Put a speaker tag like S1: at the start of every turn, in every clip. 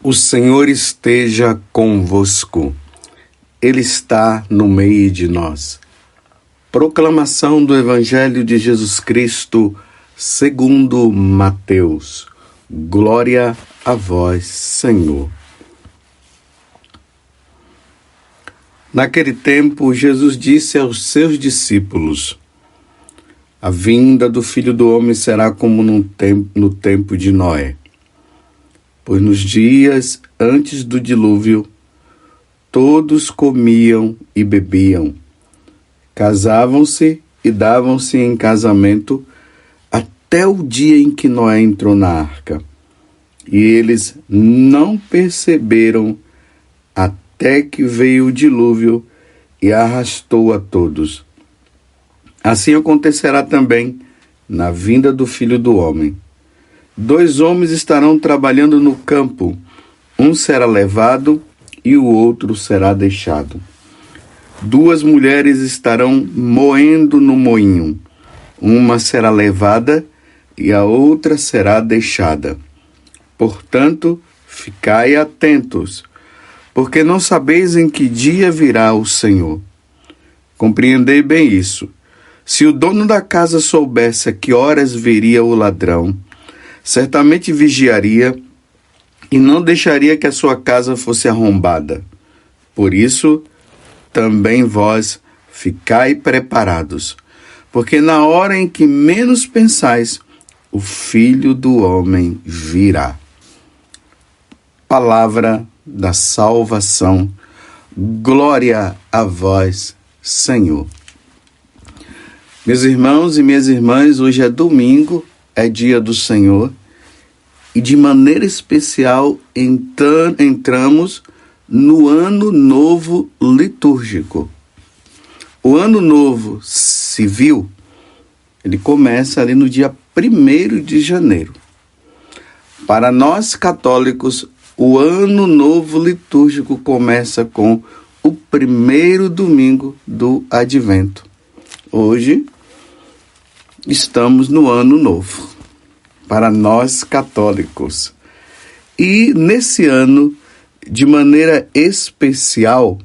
S1: O Senhor esteja convosco. Ele está no meio de nós. Proclamação do Evangelho de Jesus Cristo, segundo Mateus. Glória a vós, Senhor. Naquele tempo, Jesus disse aos seus discípulos: a vinda do Filho do Homem será como no tempo de Noé. Pois nos dias antes do dilúvio, todos comiam e bebiam, casavam-se e davam-se em casamento até o dia em que Noé entrou na arca. E eles não perceberam até que veio o dilúvio e arrastou a todos. Assim acontecerá também na vinda do Filho do Homem. 2 homens estarão trabalhando no campo, um será levado e o outro será deixado. 2 mulheres estarão moendo no moinho, uma será levada e a outra será deixada. Portanto, ficai atentos, porque não sabeis em que dia virá o Senhor. Compreendei bem isso. Se o dono da casa soubesse a que horas viria o ladrão, certamente vigiaria e não deixaria que a sua casa fosse arrombada. Por isso, também vós ficai preparados, porque na hora em que menos pensais, o Filho do Homem virá. Palavra da salvação. Glória a vós, Senhor. Meus irmãos e minhas irmãs, hoje é domingo, é dia do Senhor, e de maneira especial entramos no Ano Novo Litúrgico. O Ano Novo Civil, ele começa ali no dia 1º de janeiro. Para nós católicos, o Ano Novo Litúrgico começa com o 1º domingo do Advento. Hoje, estamos no Ano Novo, para nós católicos. E nesse ano, de maneira especial,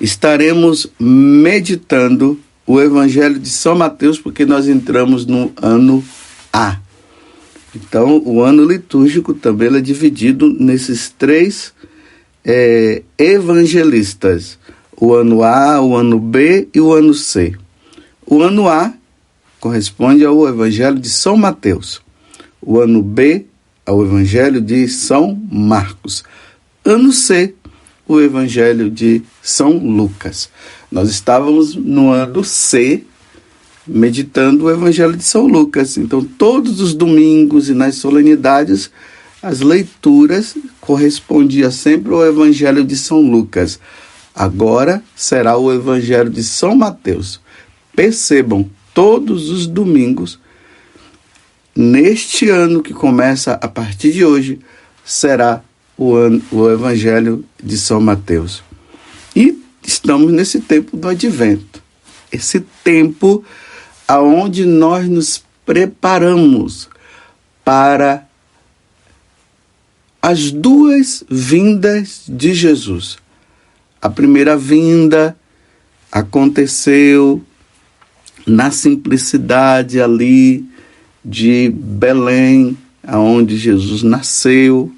S1: estaremos meditando o Evangelho de São Mateus, porque nós entramos no ano A. Então, o ano litúrgico também é dividido nesses 3 evangelistas: o ano A, o ano B e o ano C. O ano A corresponde ao Evangelho de São Mateus. O ano B, ao Evangelho de São Marcos. Ano C, o Evangelho de São Lucas. Nós estávamos no ano C, meditando o Evangelho de São Lucas. Então, todos os domingos e nas solenidades, as leituras correspondiam sempre ao Evangelho de São Lucas. Agora será o Evangelho de São Mateus. Percebam, todos os domingos, neste ano que começa a partir de hoje, será o Evangelho de São Mateus. E estamos nesse tempo do Advento. Esse tempo aonde nós nos preparamos para as 2 vindas de Jesus. A primeira vinda aconteceu na simplicidade ali de Belém, aonde Jesus nasceu.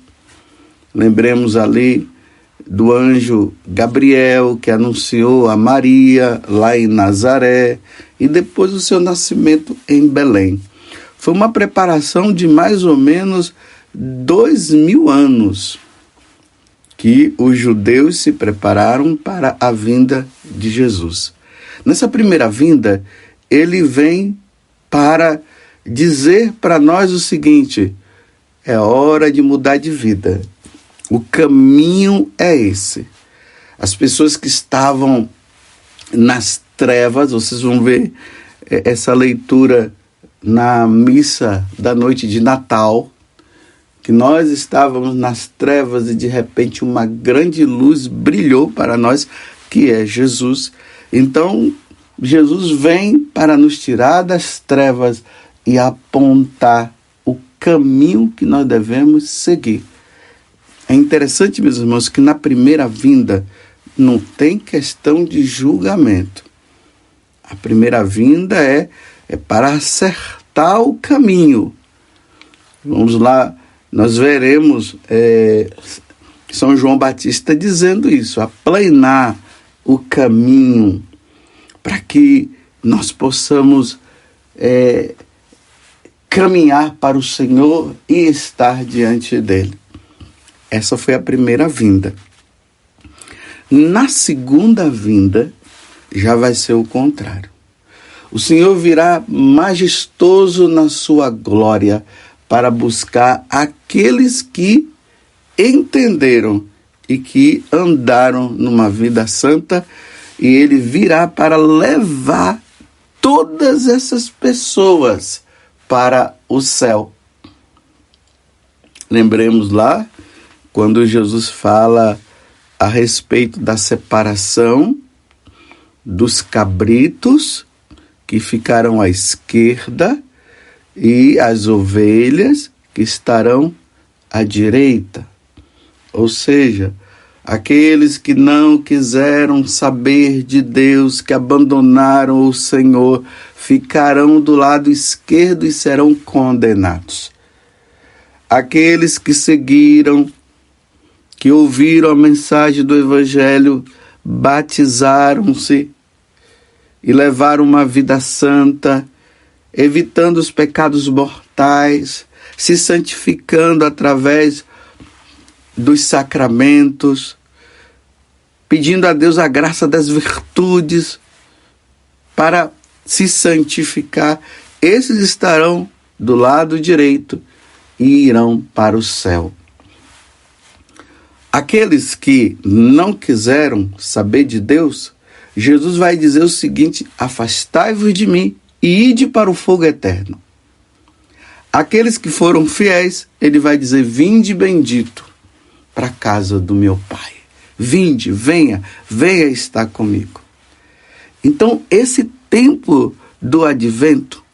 S1: Lembremos ali do anjo Gabriel, que anunciou a Maria lá em Nazaré, e depois o seu nascimento em Belém. Foi uma preparação de mais ou menos 2000 anos que os judeus se prepararam para a vinda de Jesus. Nessa primeira vinda, ele vem para dizer para nós o seguinte: é hora de mudar de vida. O caminho é esse. As pessoas que estavam nas trevas, vocês vão ver essa leitura na missa da noite de Natal, que nós estávamos nas trevas e de repente uma grande luz brilhou para nós, que é Jesus. Então, Jesus vem para nos tirar das trevas e apontar o caminho que nós devemos seguir. É interessante, meus irmãos, que na primeira vinda não tem questão de julgamento. A primeira vinda é para acertar o caminho. Vamos lá, nós veremos São João Batista dizendo isso, aplanar o caminho para que nós possamos caminhar para o Senhor e estar diante dele. Essa foi a primeira vinda. Na segunda vinda, já vai ser o contrário. O Senhor virá majestoso na sua glória para buscar aqueles que entenderam e que andaram numa vida santa, e ele virá para levar todas essas pessoas para o céu. Lembremos lá, quando Jesus fala a respeito da separação dos cabritos, que ficarão à esquerda, e as ovelhas que estarão à direita. Ou seja, aqueles que não quiseram saber de Deus, que abandonaram o Senhor, ficarão do lado esquerdo e serão condenados. Aqueles que seguiram, que ouviram a mensagem do Evangelho, batizaram-se e levaram uma vida santa, evitando os pecados mortais, se santificando através dos sacramentos, pedindo a Deus a graça das virtudes para se santificar. Esses estarão do lado direito e irão para o céu. Aqueles que não quiseram saber de Deus, Jesus vai dizer o seguinte: afastai-vos de mim e ide para o fogo eterno. Aqueles que foram fiéis, ele vai dizer: vinde bendito para a casa do meu Pai. Vinde, venha estar comigo. Então, esse tempo do advento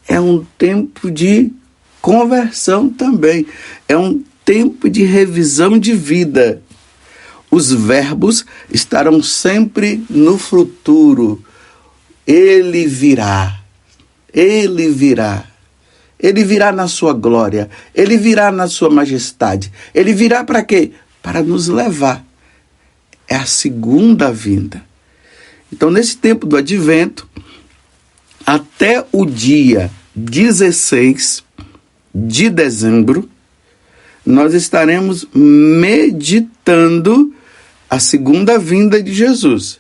S1: é um tempo de conversão também. É um tempo de revisão de vida. Os verbos estarão sempre no futuro. Ele virá. Ele virá. Ele virá na sua glória. Ele virá na sua majestade. Ele virá para quê? Para nos levar. É a segunda vinda. Então, nesse tempo do advento, até o dia 16 de dezembro, nós estaremos meditando a segunda vinda de Jesus.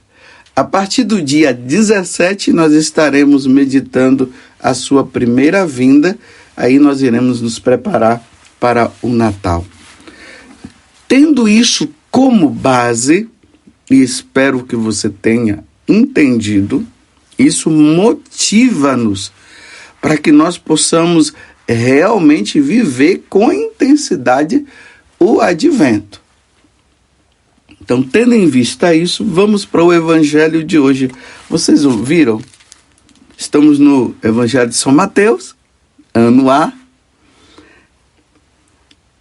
S1: A partir do dia 17, nós estaremos meditando a sua primeira vinda. Aí nós iremos nos preparar para o Natal. Tendo isso como base, e espero que você tenha entendido, isso motiva-nos para que nós possamos realmente viver com intensidade o advento. Então, tendo em vista isso, vamos para o Evangelho de hoje. Vocês ouviram? Estamos no Evangelho de São Mateus, ano A,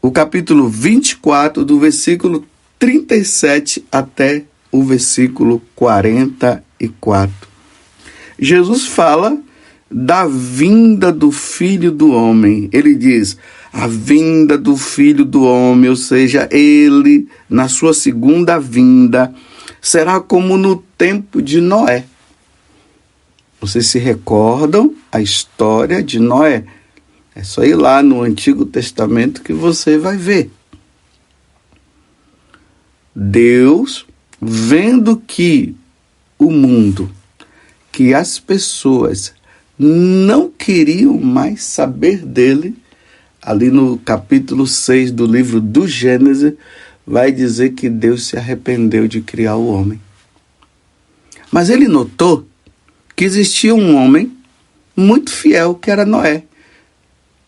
S1: o capítulo 24, do versículo 37 até o versículo 44. Jesus fala da vinda do Filho do Homem. Ele diz: a vinda do Filho do Homem, ou seja, ele, na sua segunda vinda, será como no tempo de Noé. Vocês se recordam a história de Noé? É só ir lá no Antigo Testamento que você vai ver. Deus, vendo que o mundo, que as pessoas não queriam mais saber dele, ali no capítulo 6 do livro do Gênesis, vai dizer que Deus se arrependeu de criar o homem. Mas ele notou que existia um homem muito fiel, que era Noé.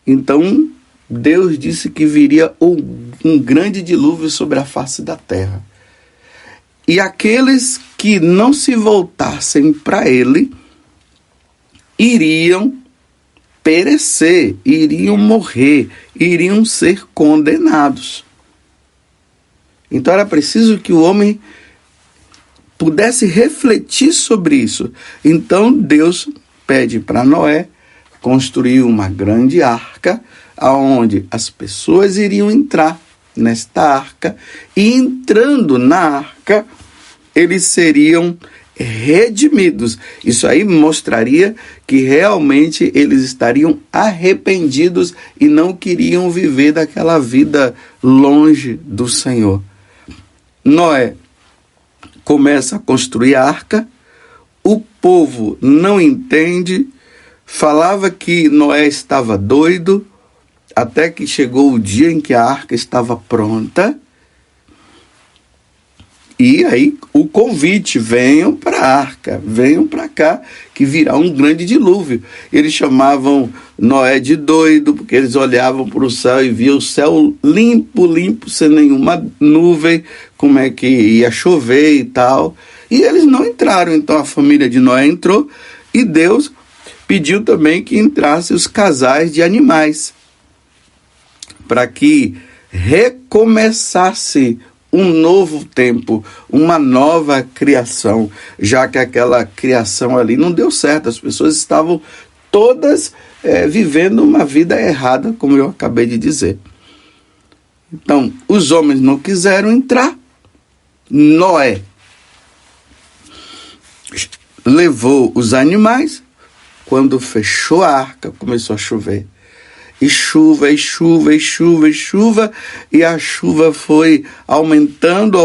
S1: Então, Deus disse que viria um grande dilúvio sobre a face da terra. E aqueles que não se voltassem para ele iriam perecer, iriam morrer, iriam ser condenados. Então era preciso que o homem pudesse refletir sobre isso. Então Deus pede para Noé construir uma grande arca, aonde as pessoas iriam entrar nesta arca, e entrando na arca, eles seriam redimidos. Isso aí mostraria que realmente eles estariam arrependidos e não queriam viver daquela vida longe do Senhor. Noé começa a construir a arca, o povo não entende, falava que Noé estava doido, até que chegou o dia em que a arca estava pronta. E aí o convite, venham para a arca, venham para cá, que virá um grande dilúvio. Eles chamavam Noé de doido, porque eles olhavam para o céu e viam o céu limpo, sem nenhuma nuvem, como é que ia chover e tal. E eles não entraram, então a família de Noé entrou, e Deus pediu também que entrassem os casais de animais, para que recomeçasse um novo tempo, uma nova criação, já que aquela criação ali não deu certo. As pessoas estavam todas vivendo uma vida errada, como eu acabei de dizer. Então, os homens não quiseram entrar. Noé levou os animais. Quando fechou a arca, começou a chover. E chuva, e a chuva foi aumentando,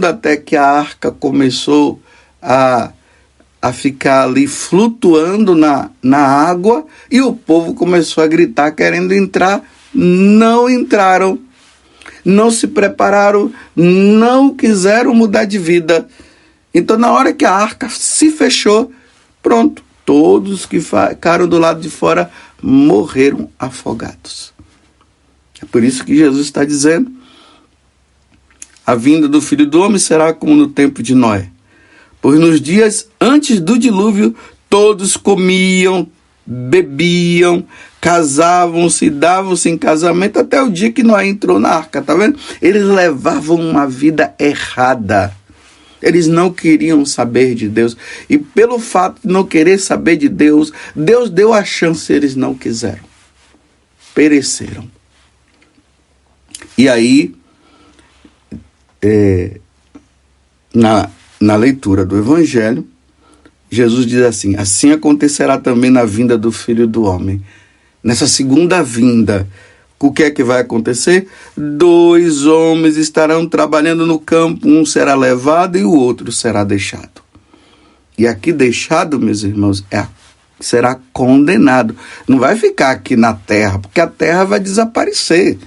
S1: até que a arca começou a ficar ali flutuando na água, e o povo começou a gritar querendo entrar. Não entraram, não se prepararam, não quiseram mudar de vida. Então, na hora que a arca se fechou, pronto, todos que ficaram do lado de fora morreram afogados. É por isso que Jesus está dizendo: a vinda do Filho do Homem será como no tempo de Noé. Pois nos dias antes do dilúvio, todos comiam, bebiam, casavam-se, davam-se em casamento, até o dia que Noé entrou na arca, tá vendo? Eles levavam uma vida errada. Eles não queriam saber de Deus. E pelo fato de não querer saber de Deus, Deus deu a chance, eles não quiseram. Pereceram. E aí, na leitura do Evangelho, Jesus diz assim: assim acontecerá também na vinda do Filho do Homem. Nessa segunda vinda, o que é que vai acontecer? 2 homens estarão trabalhando no campo, um será levado e o outro será deixado. E aqui deixado, meus irmãos, será condenado. Não vai ficar aqui na terra, porque a terra vai desaparecer.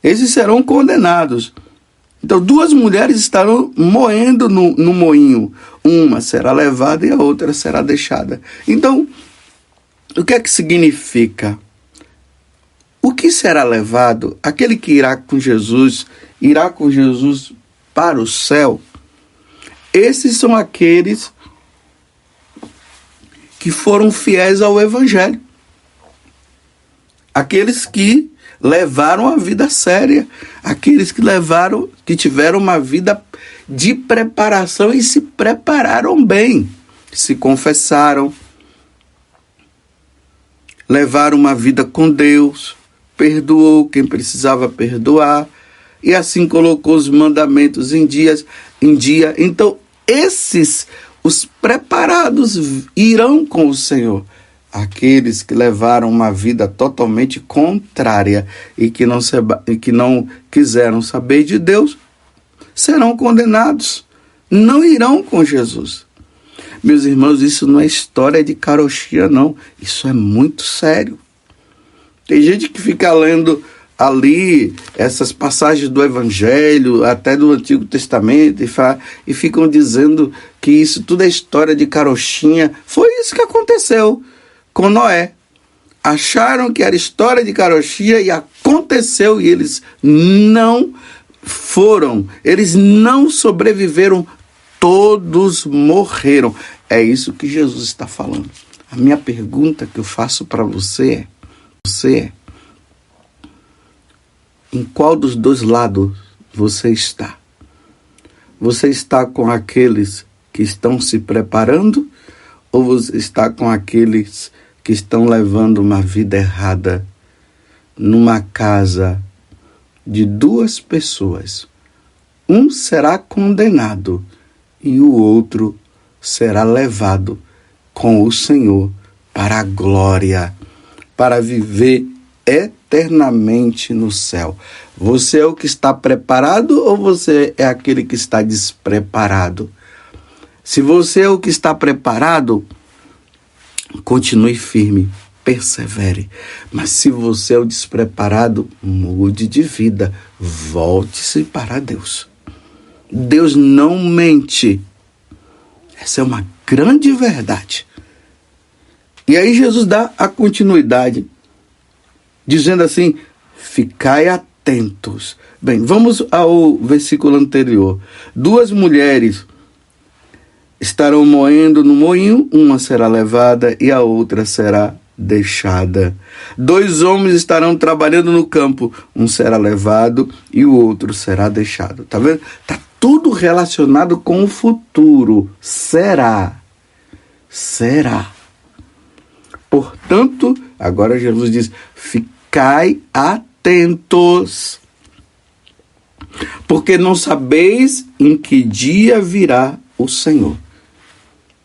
S1: Esses serão condenados. Então, 2 mulheres estarão moendo no moinho. Uma será levada e a outra será deixada. Então, o que é que significa? O que será levado? Aquele que irá com Jesus para o céu. Esses são aqueles que foram fiéis ao Evangelho. Aqueles que levaram a vida séria. Aqueles que tiveram uma vida de preparação e se prepararam bem. Se confessaram, levaram uma vida com Deus, perdoou quem precisava perdoar, e assim colocou os mandamentos em dia. Então, os preparados, irão com o Senhor. Aqueles que levaram uma vida totalmente contrária e que não quiseram saber de Deus, serão condenados, não irão com Jesus. Meus irmãos, isso não é história de carochinha, não. Isso é muito sério. Tem gente que fica lendo ali essas passagens do Evangelho, até do Antigo Testamento, e ficam dizendo que isso tudo é história de carochinha. Foi isso que aconteceu com Noé. Acharam que era história de carochinha e aconteceu, e eles não foram, eles não sobreviveram. Todos morreram. É isso que Jesus está falando. A minha pergunta que eu faço para você é: Em qual dos dois lados você está? Você está com aqueles que estão se preparando ou você está com aqueles que estão levando uma vida errada numa casa de duas pessoas? Um será condenado e o outro será levado com o Senhor para a glória, para viver eternamente no céu. Você é o que está preparado ou você é aquele que está despreparado? Se você é o que está preparado, continue firme, persevere. Mas se você é o despreparado, mude de vida, volte-se para Deus. Deus não mente. Essa é uma grande verdade. E aí Jesus dá a continuidade, dizendo assim: ficai atentos. Bem, vamos ao versículo anterior. 2 mulheres estarão moendo no moinho, uma será levada e a outra será deixada. 2 homens estarão trabalhando no campo, um será levado e o outro será deixado. Tá vendo? Tá tudo relacionado com o futuro. Será. Portanto, agora Jesus diz: ficai atentos, porque não sabeis em que dia virá o Senhor.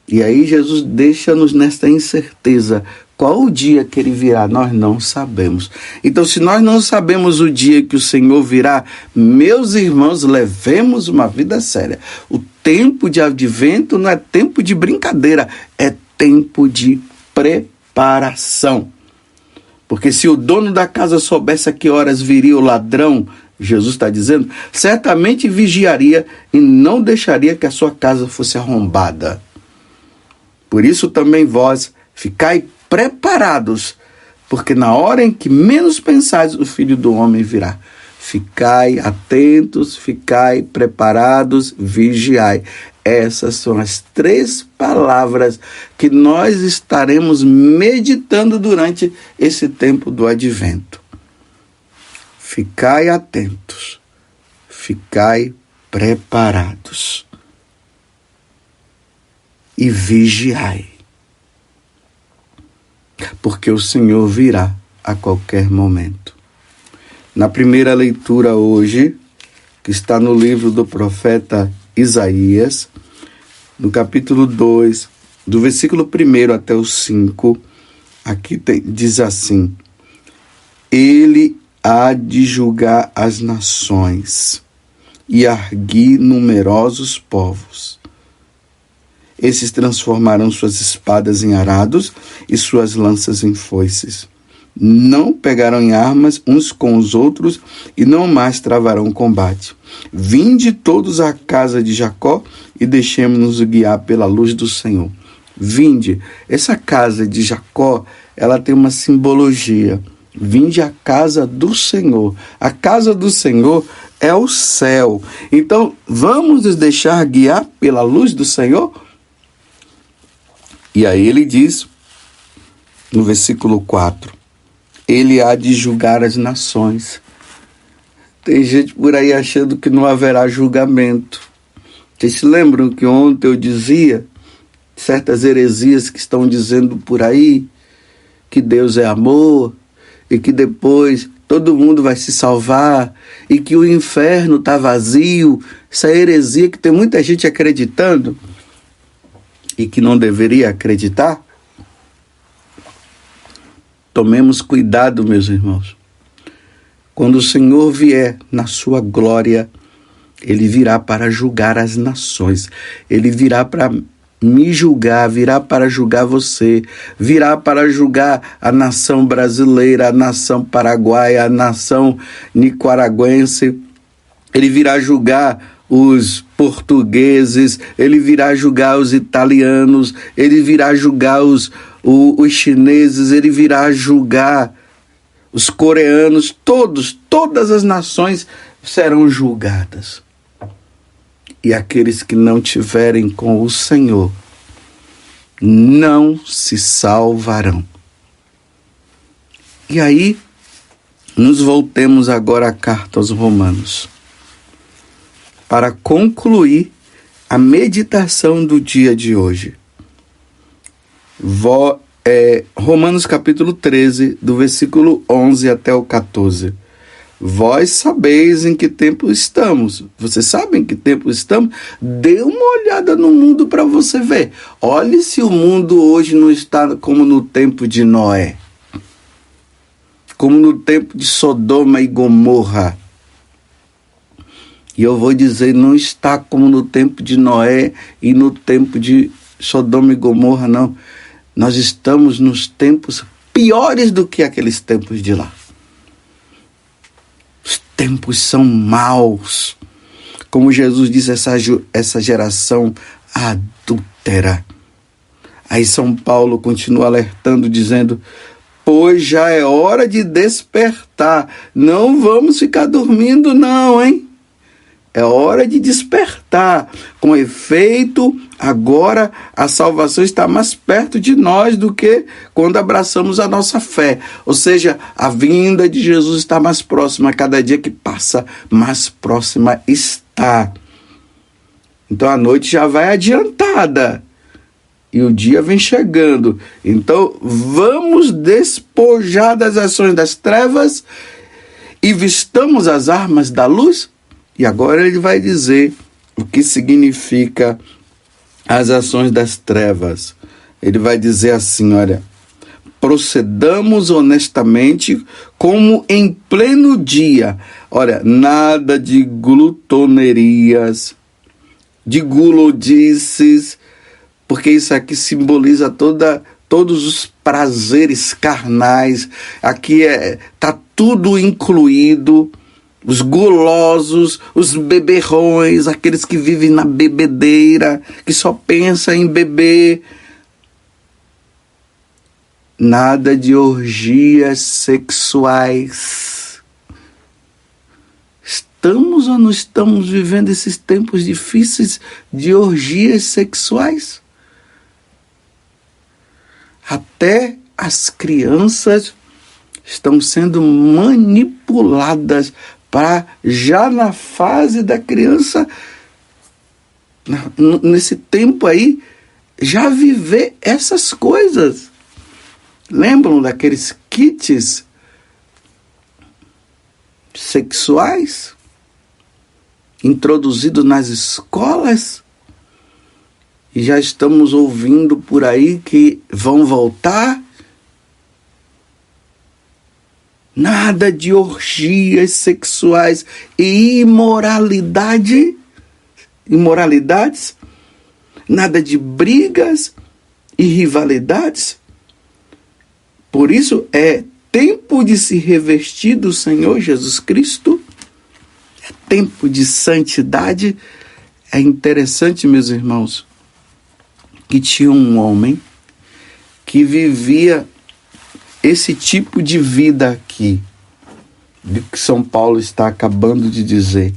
S1: E aí Jesus deixa-nos nesta incerteza. Qual o dia que ele virá? Nós não sabemos. Então, se nós não sabemos o dia que o Senhor virá, meus irmãos, levemos uma vida séria. O tempo de advento não é tempo de brincadeira, é tempo de preparação. Porque se o dono da casa soubesse a que horas viria o ladrão, Jesus está dizendo, certamente vigiaria e não deixaria que a sua casa fosse arrombada. Por isso também vós ficai preparados, porque na hora em que menos pensais, o Filho do Homem virá. Ficai atentos, ficai preparados, vigiai. Essas são as 3 palavras que nós estaremos meditando durante esse tempo do advento. Ficai atentos, ficai preparados e vigiai, porque o Senhor virá a qualquer momento. Na primeira leitura hoje, que está no livro do profeta Isaías, no capítulo 2, do versículo 1 até o 5, aqui diz assim: Ele há de julgar as nações e arguir numerosos povos. Esses transformarão suas espadas em arados e suas lanças em foices. Não pegarão em armas uns com os outros e não mais travarão combate. Vinde todos à casa de Jacó e deixemos-nos guiar pela luz do Senhor. Vinde. Essa casa de Jacó, ela tem uma simbologia. Vinde à casa do Senhor. A casa do Senhor é o céu. Então, vamos nos deixar guiar pela luz do Senhor? E aí ele diz, no versículo 4, ele há de julgar as nações. Tem gente por aí achando que não haverá julgamento. Vocês se lembram que ontem eu dizia certas heresias que estão dizendo por aí que Deus é amor e que depois todo mundo vai se salvar e que o inferno está vazio? Essa heresia que tem muita gente acreditando e que não deveria acreditar. Tomemos cuidado, meus irmãos. Quando o Senhor vier na sua glória, ele virá para julgar as nações. Ele virá para me julgar, virá para julgar você, virá para julgar a nação brasileira, a nação paraguaia, a nação nicaragüense. Ele virá julgar os portugueses, ele virá julgar os italianos, ele virá julgar os chineses, ele virá julgar os coreanos, todas as nações serão julgadas. E aqueles que não tiverem com o Senhor não se salvarão. E aí, Nos voltemos agora à carta aos Romanos, para concluir a meditação do dia de hoje. Romanos capítulo 13, do versículo 11 até o 14. Vós sabeis em que tempo estamos. Vocês sabem em que tempo estamos? Dê uma olhada no mundo para você ver. Olhe se o mundo hoje não está como no tempo de Noé, como no tempo de Sodoma e Gomorra. E eu vou dizer, não está como no tempo de Noé e no tempo de Sodoma e Gomorra, não. Nós estamos nos tempos piores do que aqueles tempos de lá. Os tempos são maus. Como Jesus disse, essa geração adúltera. Aí São Paulo continua alertando, dizendo: pois já é hora de despertar. Não vamos ficar dormindo não, hein? É hora de despertar. Com efeito, agora a salvação está mais perto de nós do que quando abraçamos a nossa fé. Ou seja, a vinda de Jesus está mais próxima. Cada dia que passa, mais próxima está. Então a noite já vai adiantada e o dia vem chegando. Então vamos despojar das ações das trevas e vistamos as armas da luz. E agora ele vai dizer o que significa as ações das trevas. Ele vai dizer assim, olha: procedamos honestamente como em pleno dia. Olha, nada de glutonerias, de gulodices, porque isso aqui simboliza todos os prazeres carnais. Aqui está tudo incluído. Os gulosos, os beberrões, aqueles que vivem na bebedeira, que só pensam em beber. Nada de orgias sexuais. Estamos ou não estamos vivendo esses tempos difíceis de orgias sexuais? Até as crianças estão sendo manipuladas para já na fase da criança, nesse tempo aí, já viver essas coisas. Lembram daqueles kits sexuais introduzidos nas escolas? E já estamos ouvindo por aí que vão voltar. Nada de orgias sexuais e imoralidades, nada de brigas e rivalidades. Por isso é tempo de se revestir do Senhor Jesus Cristo, é tempo de santidade. É interessante, meus irmãos, que tinha um homem que vivia esse tipo de vida aqui, de que São Paulo está acabando de dizer: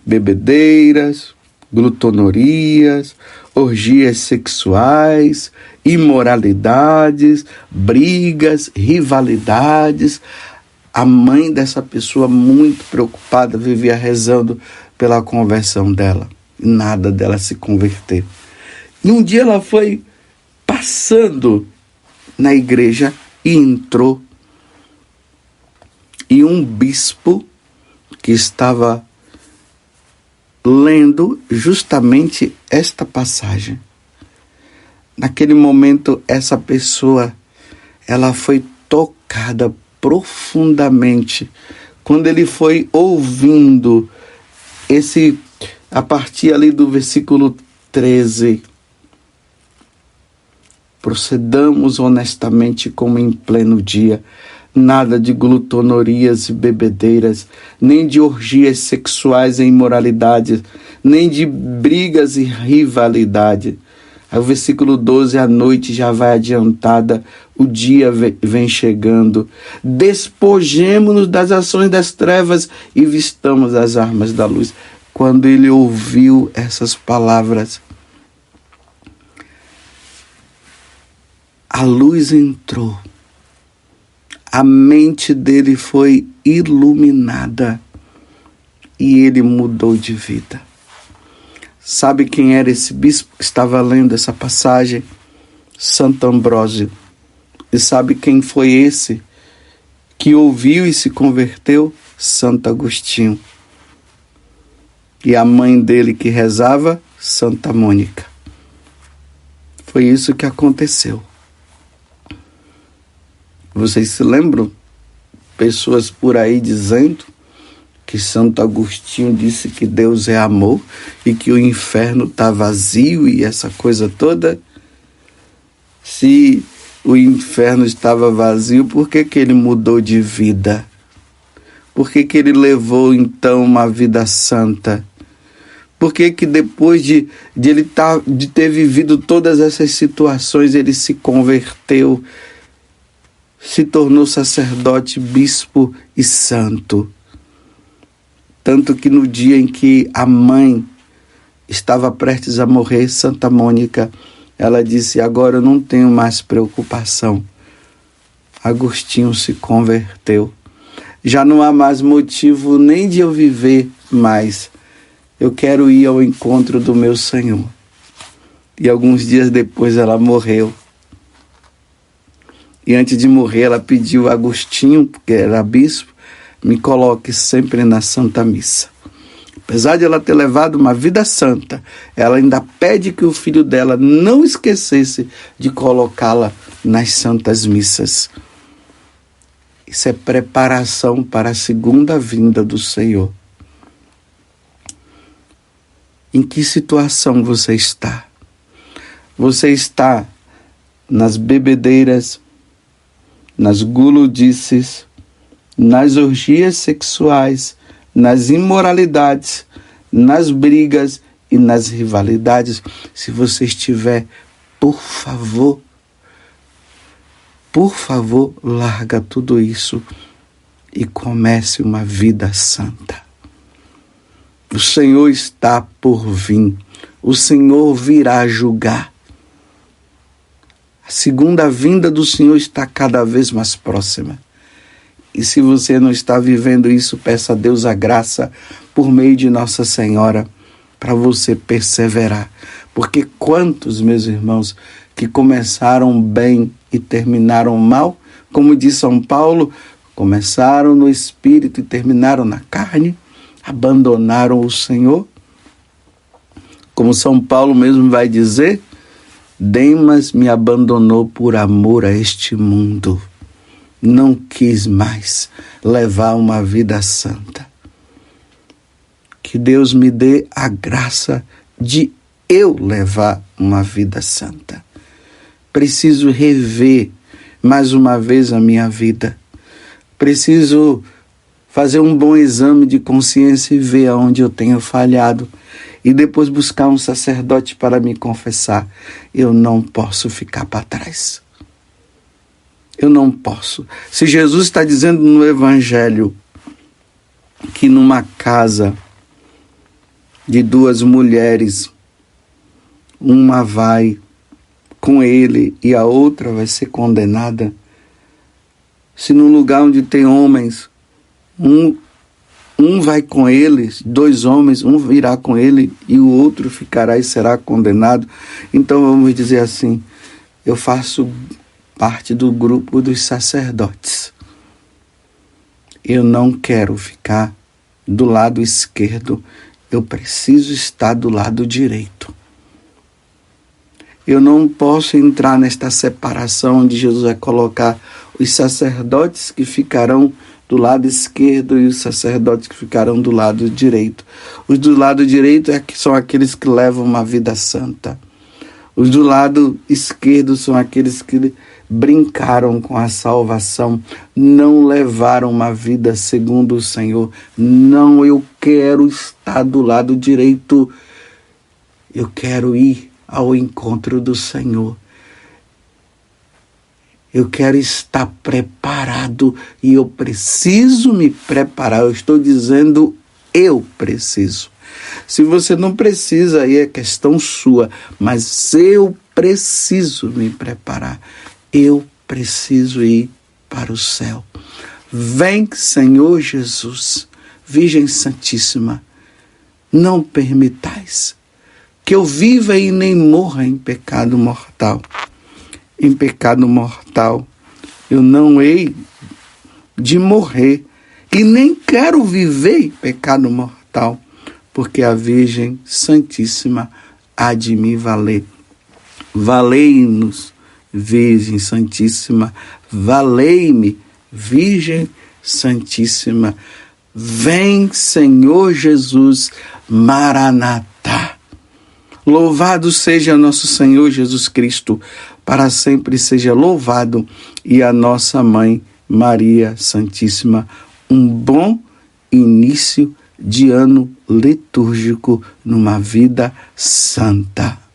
S1: bebedeiras, glutonorias, orgias sexuais, imoralidades, brigas, rivalidades. A mãe dessa pessoa, muito preocupada, vivia rezando pela conversão dela. Nada dela se converter. E um dia ela foi passando na igreja e entrou. E um bispo que estava lendo justamente esta passagem. Naquele momento, essa pessoa, ela foi tocada profundamente quando ele foi ouvindo a partir ali do versículo 13. Procedamos honestamente como em pleno dia, nada de glutonorias e bebedeiras, nem de orgias sexuais e imoralidades, nem de brigas e rivalidade. Aí o versículo 12, a noite já vai adiantada, o dia vem chegando. Despojemo-nos das ações das trevas e vistamos as armas da luz. Quando ele ouviu essas palavras, a luz entrou, a mente dele foi iluminada e ele mudou de vida. Sabe quem era esse bispo que estava lendo essa passagem? Santo Ambrósio. E sabe quem foi esse que ouviu e se converteu? Santo Agostinho. E a mãe dele que rezava? Santa Mônica. Foi isso que aconteceu. Vocês se lembram? Pessoas por aí dizendo que Santo Agostinho disse que Deus é amor e que o inferno está vazio e essa coisa toda. Se o inferno estava vazio, por que ele mudou de vida? Por que ele levou então uma vida santa? Por que depois de ter vivido todas essas situações, ele se converteu, se tornou sacerdote, bispo e santo? Tanto que no dia em que a mãe estava prestes a morrer, Santa Mônica, ela disse: agora eu não tenho mais preocupação. Agostinho se converteu. Já não há mais motivo nem de eu viver mais. Eu quero ir ao encontro do meu Senhor. E alguns dias depois ela morreu. E antes de morrer ela pediu a Agostinho, que era bispo, me coloque sempre na Santa Missa. Apesar de ela ter levado uma vida santa, ela ainda pede que o filho dela não esquecesse de colocá-la nas Santas Missas. Isso é preparação para a segunda vinda do Senhor. Em que situação você está? Você está nas bebedeiras, nas guludices, nas orgias sexuais, nas imoralidades, nas brigas e nas rivalidades? Se você estiver, por favor, larga tudo isso e comece uma vida santa. O Senhor está por vir. O Senhor virá julgar. A segunda vinda do Senhor está cada vez mais próxima. E se você não está vivendo isso, peça a Deus a graça por meio de Nossa Senhora para você perseverar. Porque quantos, meus irmãos, que começaram bem e terminaram mal, como diz São Paulo, começaram no espírito e terminaram na carne, abandonaram o Senhor. Como São Paulo mesmo vai dizer, Demas me abandonou por amor a este mundo. Não quis mais levar uma vida santa. Que Deus me dê a graça de eu levar uma vida santa. Preciso rever mais uma vez a minha vida. Preciso fazer um bom exame de consciência e ver aonde eu tenho falhado. E depois buscar um sacerdote para me confessar. Eu não posso ficar para trás. Eu não posso. Se Jesus está dizendo no Evangelho que numa casa de duas mulheres, uma vai com ele e a outra vai ser condenada, se num lugar onde tem homens, um vai com eles, dois homens, um virá com ele e o outro ficará e será condenado, então vamos dizer assim, eu faço parte do grupo dos sacerdotes. Eu não quero ficar do lado esquerdo, eu preciso estar do lado direito. Eu não posso entrar nesta separação onde Jesus vai colocar os sacerdotes que ficarão do lado esquerdo e os sacerdotes que ficarão do lado direito. Os do lado direito são aqueles que levam uma vida santa. Os do lado esquerdo são aqueles que brincaram com a salvação, não levaram uma vida segundo o Senhor. Não, eu quero estar do lado direito. Eu quero ir ao encontro do Senhor. Eu quero estar preparado e eu preciso me preparar. Eu estou dizendo, eu preciso. Se você não precisa, aí é questão sua, mas eu preciso me preparar. Eu preciso ir para o céu. Vem, Senhor Jesus, Virgem Santíssima, não permitais que eu viva e nem morra em pecado mortal. Em pecado mortal eu não hei de morrer e nem quero viver em pecado mortal, porque a Virgem Santíssima há de me valer. Valei-nos, Virgem Santíssima, valei-me, Virgem Santíssima. Vem, Senhor Jesus, Maranatá. Louvado seja nosso Senhor Jesus Cristo, para sempre seja louvado, e a nossa Mãe Maria Santíssima. Um bom início de ano litúrgico numa vida santa.